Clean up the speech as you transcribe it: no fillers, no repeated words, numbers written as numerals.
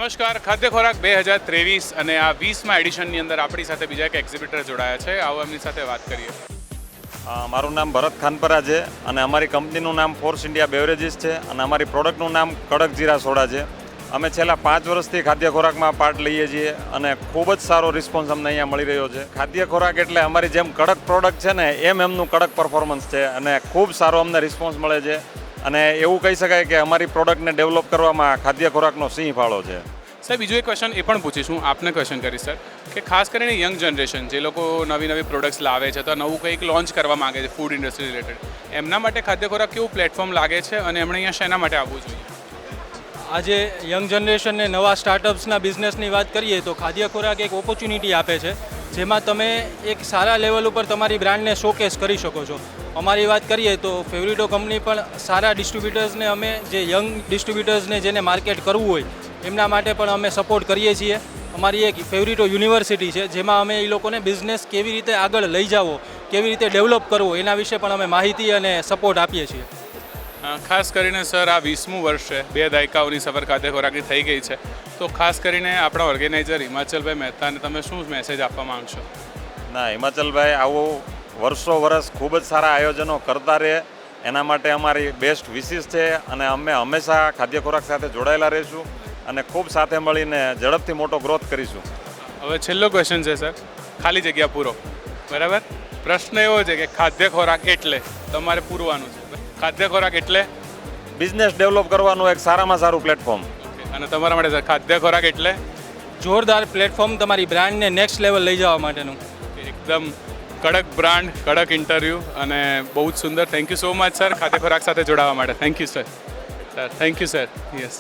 નમસ્કાર, ખાદ્ય ખોરાક 2023 અને આ 20મા એડિશનની અંદર આપણી સાથે બીજા એક એક્ઝિબિટર જોડાયા છે. આવો એમની સાથે વાત કરીએ. મારું નામ ભરત ખાનપરા છે અને અમારી કંપનીનું નામ ફોર્સ ઇન્ડિયા બેવરેજીસ છે અને અમારી પ્રોડક્ટનું નામ કડક જીરા સોડા છે. અમે છેલ્લા 5 વર્ષથી ખાદ્ય ખોરાકમાં પાર્ટ લઈએ છીએ અને ખૂબ જ સારો રિસ્પોન્સ અમને અહીંયા મળી રહ્યો છે. ખાદ્ય ખોરાક એટલે અમારી જેમ કડક પ્રોડક્ટ છે ને એમ એમનું કડક પરફોર્મન્સ છે અને ખૂબ સારો અમને રિસ્પોન્સ મળે છે અને એવું કહી શકાય કે અમારી પ્રોડક્ટને ડેવલપ કરવામાં ખાદ્ય ખોરાકનો સિંહ ફાળો છે. સર, બીજો એક ક્વેશ્ચન એ પણ પૂછીશું, આપને ક્વેશ્ચન કરીશ સર, કે ખાસ કરીને યંગ જનરેશન જે લોકો નવી પ્રોડક્ટ્સ લાવે છે તો નવું કંઈક લોન્ચ કરવા માગે છે ફૂડ ઇન્ડસ્ટ્રી રિલેટેડ, એમના માટે ખાદ્ય ખોરાક કેવું પ્લેટફોર્મ લાગે છે અને એમણે અહીંયા શેના માટે આવવું જોઈએ? આજે યંગ જનરેશનને નવા સ્ટાર્ટઅપ્સના બિઝનેસની વાત કરીએ તો ખાદ્ય ખોરાક એક ઓપોર્ચ્યુનિટી આપે છે જેમાં તમે એક સારા લેવલ ઉપર તમારી બ્રાન્ડને શોકેસ કરી શકો છો. અમારી વાત કરીએ તો ફેવરિટો કંપની પણ સારા ડિસ્ટ્રીબ્યુટર્સને અમે જે યંગ ડિસ્ટ્રીબ્યુટર્સને જેને માર્કેટ કરવું હોય એમના માટે પણ અમે સપોર્ટ કરીએ છીએ. અમારી એક ફેવરિટો યુનિવર્સિટી છે જેમાં અમે એ લોકોને બિઝનેસ કેવી રીતે આગળ લઈ જાવો, કેવી રીતે ડેવલપ કરવો એના વિશે પણ અમે માહિતી અને સપોર્ટ આપીએ છીએ. ખાસ કરીને સર આ 20મું વર્ષ છે, 2 દાયકાઓની સફર ખાદ્ય ખોરાકની થઈ ગઈ છે, તો ખાસ કરીને આપણા ઓર્ગેનાઇઝર હિમાચલભાઈ મહેતાને તમે શું મેસેજ આપવા માંગશો? ના, હિમાચલભાઈ આવું વર્ષ ખૂબ જ સારા આયોજનો કરતા રહે એના માટે અમારી બેસ્ટ વિશિસ છે અને અમે હંમેશા ખાદ્ય ખોરાક સાથે જોડાયેલા રહીશું અને ખૂબ સાથે મળીને ઝડપથી મોટો ગ્રોથ કરીશું. હવે છેલ્લો ક્વેશ્ચન છે સર, ખાલી જગ્યા પૂરો, બરાબર? પ્રશ્ન એવો છે કે ખાદ્ય ખોરાક એટલે તમારે પૂરવાનું છે. ખાદ્ય ખોરાક એટલે બિઝનેસ ડેવલપ કરવાનું એક સારામાં સારું પ્લેટફોર્મ. અને તમારા માટે સર ખાદ્ય ખોરાક એટલે જોરદાર પ્લેટફોર્મ તમારી બ્રાન્ડને નેક્સ્ટ લેવલ લઈ જવા માટેનું. એકદમ કડક બ્રાન્ડ, કડક ઇન્ટરવ્યૂ અને બહુ જ સુંદર. Thank you so much sir ખાદ્ય ખોરાક સાથે જોડાવા માટે. Thank you sir. Thank you sir. Yes.